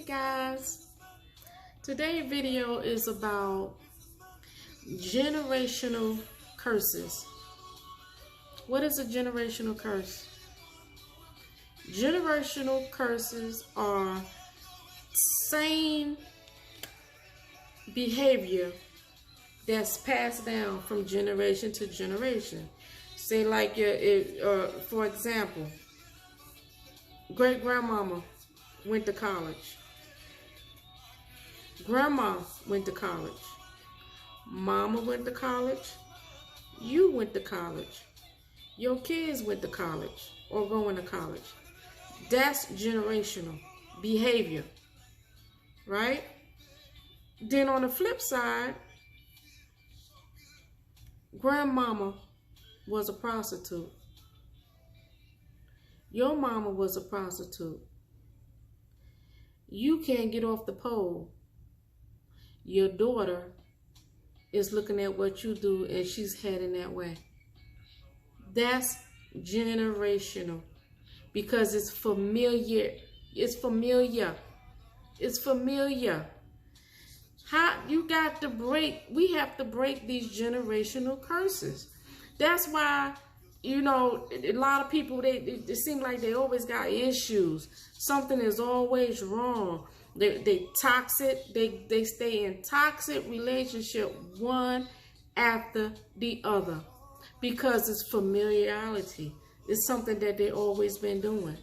guys, today's video is about generational curses. What is a generational curse? Generational curses are same behavior that's passed down from generation to generation. Say like for example, great grandmama went to college. Grandma went to college. Mama went to college. You went to college. Your kids went to college or going to college. That's generational behavior, right? Then on the flip side, grandmama was a prostitute. Your mama was a prostitute. You can't get off the pole. Your daughter is looking at what you do and she's heading that way. That's generational because it's familiar. It's familiar. It's familiar. We have to break these generational curses. That's why, a lot of people, they seem like they always got issues. Something is always wrong. They toxic. They stay in toxic relationship one after the other because it's familiarity. It's something that they always been doing.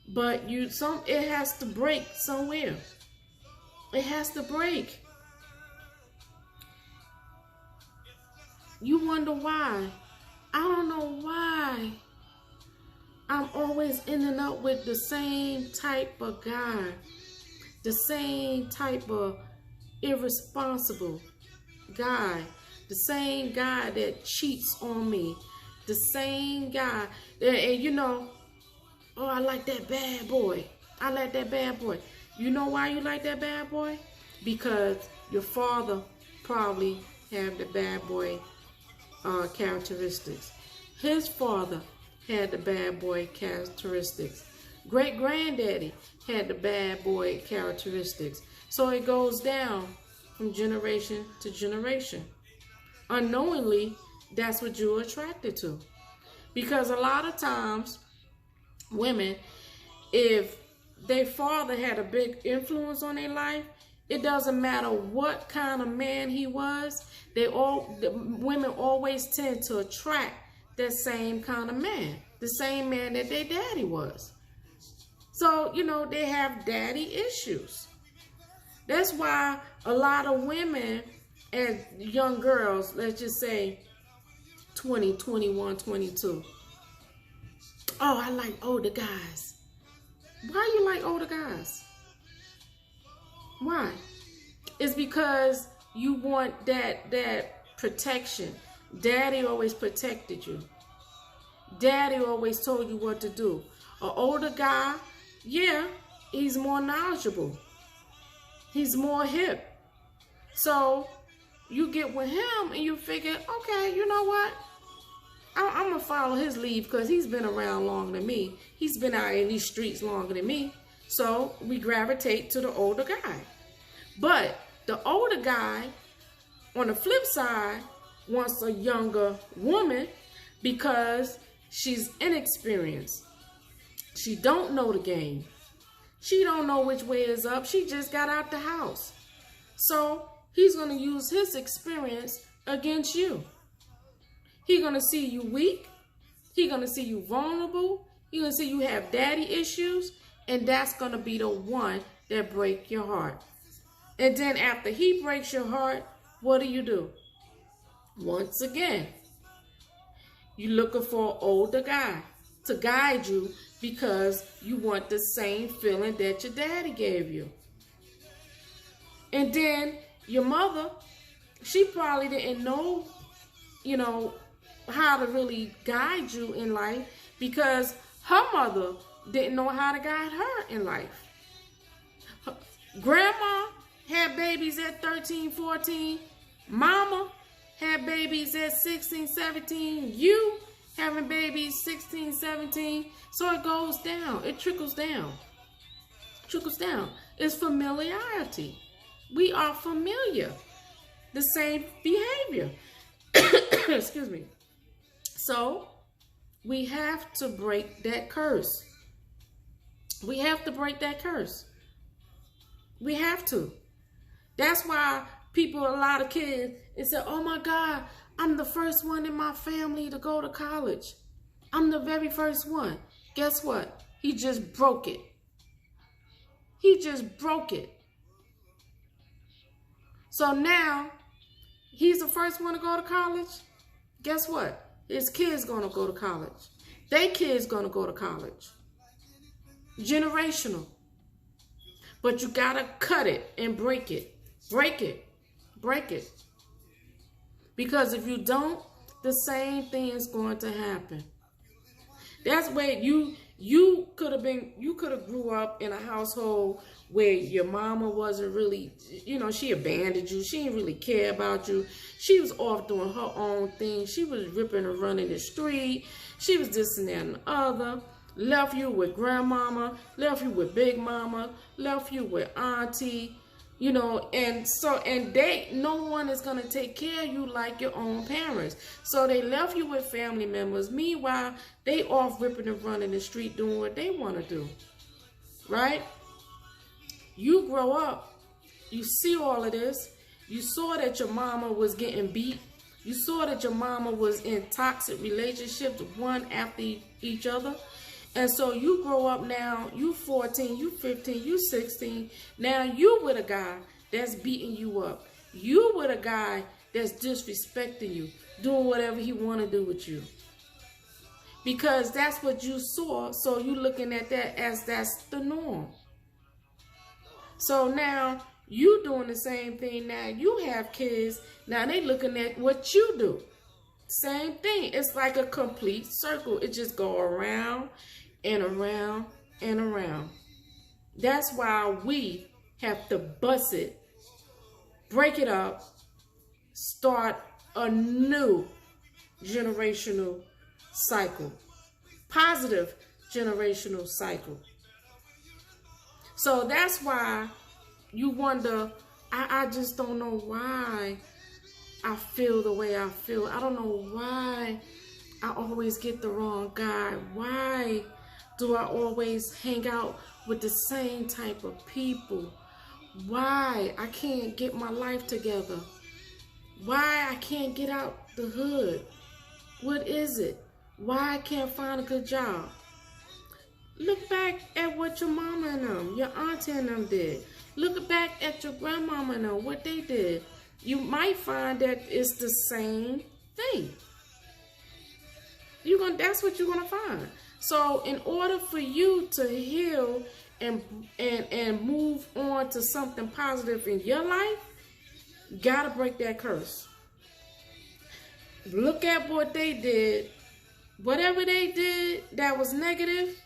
But it has to break somewhere. It has to break. You wonder why. I don't know why I'm always ending up with the same type of guy, the same type of irresponsible guy, the same guy that cheats on me, the same guy. And oh, I like that bad boy. I like that bad boy. You know why you like that bad boy? Because your father probably had the bad boy characteristics. His father had the bad boy characteristics. Great granddaddy had the bad boy characteristics. So it goes down from generation to generation. Unknowingly, that's what you're attracted to. Because a lot of times, women, if their father had a big influence on their life, it doesn't matter what kind of man he was, women always tend to attract that same kind of man, the same man that their daddy was. So, they have daddy issues. That's why a lot of women and young girls, let's just say 20, 21, 22. Oh, I like older guys. Why you like older guys? Why? It's because you want that protection. Daddy always protected you. Daddy always told you what to do. An older guy, yeah, he's more knowledgeable. He's more hip. So you get with him and you figure, okay, you know what? I'm going to follow his lead because he's been around longer than me. He's been out in these streets longer than me. So we gravitate to the older guy. But the older guy, on the flip side, wants a younger woman because she's inexperienced. She don't know the game. She don't know which way is up. She just got out the house. So he's going to use his experience against you. He's going to see you weak. He's going to see you vulnerable. He's going to see you have daddy issues. And that's going to be the one that breaks your heart. And then after he breaks your heart, what do? Once again, you're looking for an older guy to guide you because you want the same feeling that your daddy gave you. And then your mother, she probably didn't know, how to really guide you in life because her mother didn't know how to guide her in life. Grandma had babies at 13, 14. Mama had babies at 16, 17. You having babies 16, 17. So it goes down. It trickles down. trickles down. It's familiarity. We are familiar. The same behavior. Excuse me. So we have to break that curse. We have to break that curse. We have to. That's why people, a lot of kids, they say, oh my God, I'm the first one in my family to go to college. I'm the very first one. Guess what? He just broke it. He just broke it. So now, he's the first one to go to college. Guess what? His kid's going to go to college. Their kid's going to go to college. Generational. But you got to cut it and break it. Break it. Break it. Because if you don't, the same thing is going to happen. That's where you could have grew up in a household where your mama wasn't really, she abandoned you. She didn't really care about you. She was off doing her own thing. She was ripping and running the street. She was this and that and the other. Left you with grandmama, left you with big mama, left you with auntie, and no one is going to take care of you like your own parents. So they left you with family members. Meanwhile, they off ripping and running the street doing what they want to do. Right? You grow up, you see all of this. You saw that your mama was getting beat. You saw that your mama was in toxic relationships, one after each other. And so you grow up now, you 14, you 15, you 16. Now you with a guy that's beating you up. You with a guy that's disrespecting you, doing whatever he want to do with you. Because that's what you saw, so you looking at that as that's the norm. So now you doing the same thing. Now you have kids. Now they looking at what you do. Same thing. It's like a complete circle. It just go around and around and around. That's why we have to bust it, break it up, start a new generational cycle, positive generational cycle. So that's why you wonder, I just don't know why I feel the way I feel. I don't know why I always get the wrong guy. Why do I always hang out with the same type of people? Why I can't get my life together? Why I can't get out the hood? What is it? Why I can't find a good job? Look back at what your mama and them, your auntie and them did. Look back at your grandmama and them, what they did. You might find that it's the same thing. That's what you're gonna find. So in order for you to heal and move on to something positive in your life, you gotta break that curse. Look at what they did. Whatever they did that was negative,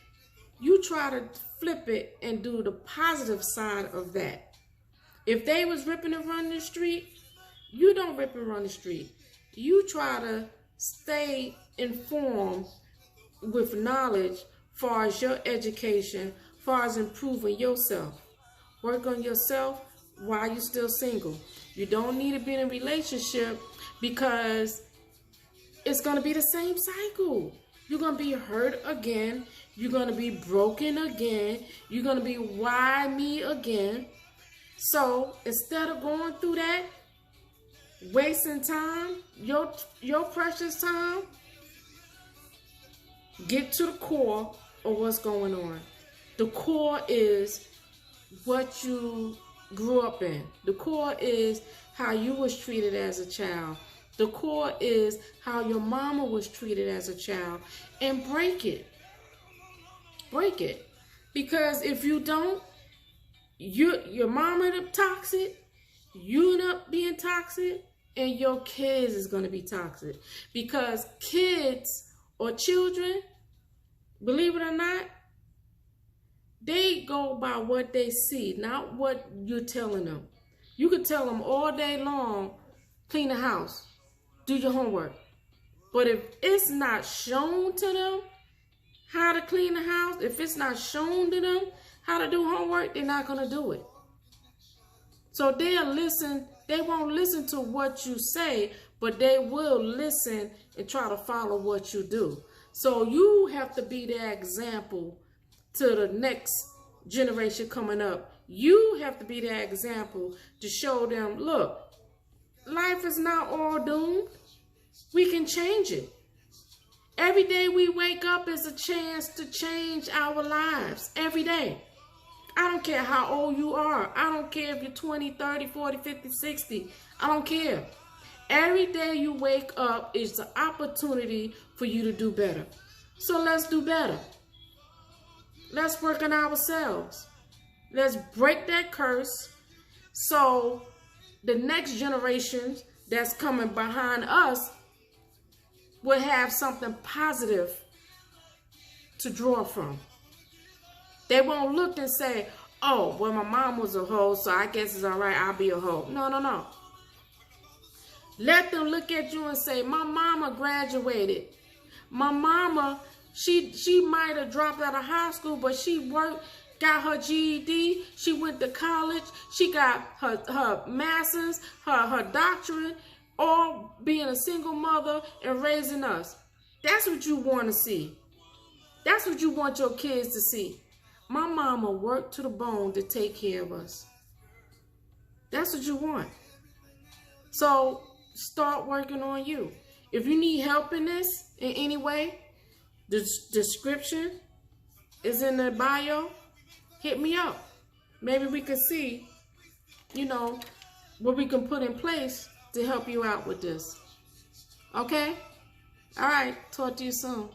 you try to flip it and do the positive side of that. If they was ripping and running the street, you don't rip and run the street. You try to stay informed with knowledge far as your education, far as improving yourself. Work on yourself while you're still single. You don't need to be in a relationship because it's going to be the same cycle. You're going to be hurt again. You're going to be broken again. You're going to be why me again. So instead of going through that, wasting time, your precious time, get to the core of what's going on. The core is what you grew up in. The core is how you was treated as a child. The core is how your mama was treated as a child. And break it. Break it. Because if you don't, your mama end up toxic, you end up being toxic, and your kids is going to be toxic. Because kids or children, believe it or not, they go by what they see, not what you're telling them. You could tell them all day long, clean the house, do your homework. But if it's not shown to them how to clean the house, if it's not shown to them how to do homework, they're not going to do it. So they'll listen. They won't listen to what you say, but they will listen and try to follow what you do. So you have to be the example to the next generation coming up. You have to be the example to show them, look, life is not all doomed. We can change it. Every day we wake up is a chance to change our lives. Every day. I don't care how old you are. I don't care if you're 20, 30, 40, 50, 60. I don't care. Every day you wake up is the opportunity for you to do better. So let's do better. Let's work on ourselves. Let's break that curse so the next generation that's coming behind us will have something positive to draw from. They won't look and say, oh, well, my mom was a hoe, so I guess it's all right, I'll be a hoe. No, no, no. Let them look at you and say, my mama graduated. My mama, she might have dropped out of high school, but she worked, got her GED, she went to college, she got her master's, her doctorate, all being a single mother and raising us. That's what you want to see. That's what you want your kids to see. My mama worked to the bone to take care of us. That's what you want. So start working on you. If you need help in this in any way, the description is in the bio. Hit me up. Maybe we can see, what we can put in place to help you out with this. Okay? All right. Talk to you soon.